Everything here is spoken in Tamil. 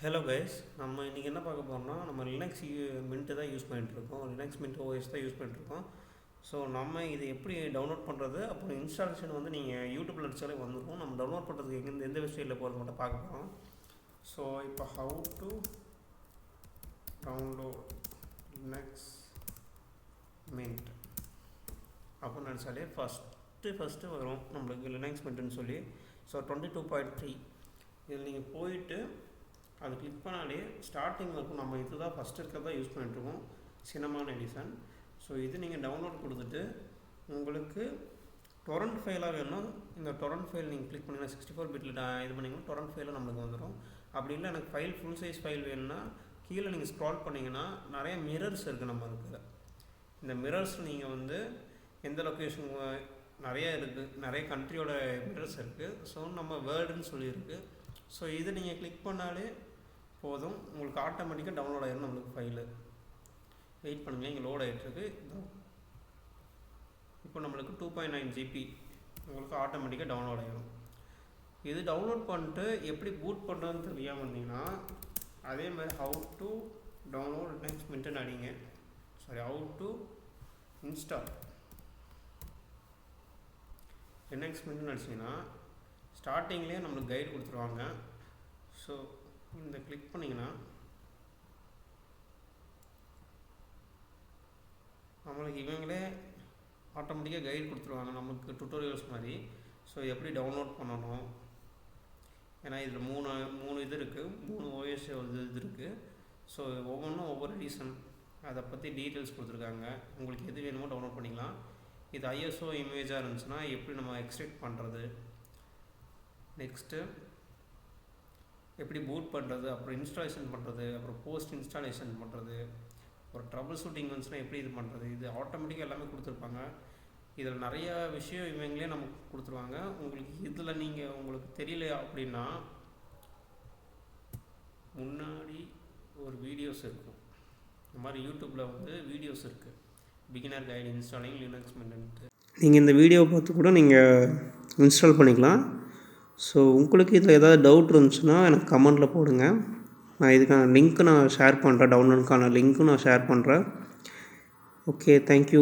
ஹலோ கைஸ், நம்ம இன்றைக்கி என்ன பார்க்க போகிறோம்னா நம்ம லினக்ஸ் மின்ட்டு தான் யூஸ் பண்ணிகிட்ருக்கோம். லினக்ஸ் மின்ட் ஓஎஸ் தான் யூஸ் பண்ணிட்டுருக்கோம். ஸோ நம்ம இது எப்படி டவுன்லோட் பண்ணுறது, அப்புறம் இன்ஸ்டாலேஷன் வந்து நீங்கள் யூடியூப்பில் அடித்தாலே வந்துடும். நம்ம டவுன்லோட் பண்ணுறதுக்கு எந்த வெப்சைட்டில் போகிறது மட்டும் பார்க்க போகிறோம். ஸோ இப்போ how to download Linux Mint அப்படின்னு நினச்சாலே ஃபஸ்ட்டு வரும் நம்மளுக்கு லினக்ஸ் மின்ட்டுன்னு சொல்லி. ஸோ 22.3 இதில் நீங்கள் போயிட்டு அது கிளிக் பண்ணாலே ஸ்டார்டிங்கில் இருக்கும். நம்ம இது தான் ஃபஸ்ட்டு இருக்கிறதா யூஸ் பண்ணிட்டுருக்கோம், சினமான் எடிசன். ஸோ இது நீங்கள் டவுன்லோட் கொடுத்துட்டு உங்களுக்கு டொரண்ட் ஃபைலாக வேணும்னா இந்த டொரண்ட் ஃபைல் நீங்கள் கிளிக் பண்ணிங்கன்னா 64 பிட்டில் இது பண்ணிங்கன்னா டொரண்ட் ஃபைலும் நம்மளுக்கு வந்துடும். அப்படி இல்லை எனக்கு ஃபுல் சைஸ் ஃபைல் வேணும்னா கீழே நீங்கள் ஸ்க்ரால் பண்ணிங்கன்னா நிறைய மிரர்ஸ் இருக்குது. நம்ம இருக்குது இந்த மிரர்ஸ் நீங்கள் வந்து எந்த லொக்கேஷன் நிறைய இருக்குது, நிறைய கண்ட்ரியோட மிரர்ஸ் இருக்குது. ஸோ நம்ம வேர்ல்டுன்னு சொல்லியிருக்கு. ஸோ இதை நீங்கள் கிளிக் பண்ணாலே போதும், உங்களுக்கு ஆட்டோமேட்டிக்காக டவுன்லோட் ஆகிடும் நம்மளுக்கு ஃபைலு. வெயிட் பண்ணுங்கள், இங்கே லோட் ஆகிட்டுருக்கு. இப்போ நம்மளுக்கு 2.9 GB உங்களுக்கு ஆட்டோமேட்டிக்காக டவுன்லோட் ஆகிடும். இது டவுன்லோட் பண்ணிட்டு எப்படி பூட் பண்ணுறதுன்னு தெரியாமல் இருந்தீங்கன்னா அதே மாதிரி ஹவு டு டவுன்லோட் லினக்ஸ் மின்ட்டுன்னு அடிங்க. ஹவு டு இன்ஸ்டால் லினக்ஸ் மின்ட்டுன்னு அடிச்சிங்கன்னா ஸ்டார்டிங்லேயே நம்மளுக்கு கைடு கொடுத்துருவாங்க. ஸோ இந்த கிளிக் பண்ணிங்கன்னா நம்மளுக்கு இவங்களே ஆட்டோமேட்டிக்காக கைடு கொடுத்துருவாங்க, நமக்கு டுட்டோரியல்ஸ் மாதிரி. ஸோ எப்படி டவுன்லோட் பண்ணணும், ஏன்னா இதில் மூணு இது இருக்குது, 3 ஓஎஸ் இது இருக்குது. ஸோ ஒவ்வொன்றும் ஒவ்வொரு ரீசன் அதை பற்றி டீட்டெயில்ஸ் கொடுத்துருக்காங்க. உங்களுக்கு எது வேணுமோ டவுன்லோட் பண்ணிக்கலாம். இது ஐஎஸ்ஓ இமேஜாக இருந்துச்சுன்னா எப்படி நம்ம எக்ஸ்ட்ராக்ட் பண்ணுறது, நெக்ஸ்ட்டு எப்படி பூட் பண்ணுறது, அப்புறம் இன்ஸ்டாலேஷன் பண்ணுறது, அப்புறம் போஸ்ட் இன்ஸ்டாலேஷன் பண்ணுறது, ஒரு ட்ரபிள் ஷூட்டிங் வந்துச்சுன்னா எப்படி இது பண்ணுறது, இது ஆட்டோமேட்டிக்காக எல்லாமே கொடுத்துருப்பாங்க. இதில் நிறையா விஷயம் இவங்களே நமக்கு கொடுத்துருவாங்க. உங்களுக்கு இதில் உங்களுக்கு தெரியல அப்படின்னா முன்னாடி ஒரு வீடியோஸ் இருக்கும், இந்த மாதிரி யூடியூப்பில் வந்து வீடியோஸ் இருக்குது, beginner guide installing Linux mint. நீங்கள் இந்த வீடியோவை பார்த்து கூட நீங்கள் இன்ஸ்டால் பண்ணிக்கலாம். ஸோ உங்களுக்கு இதில் ஏதாவது டவுட் இருந்துச்சுன்னா எனக்கு கமெண்டில் போடுங்க. நான் இதுக்கான லிங்க்கு நான் ஷேர் பண்ணுறேன், டவுன்லோடுக்கான லிங்க்கும் நான் ஷேர் பண்ணுறேன். Okay, thank you.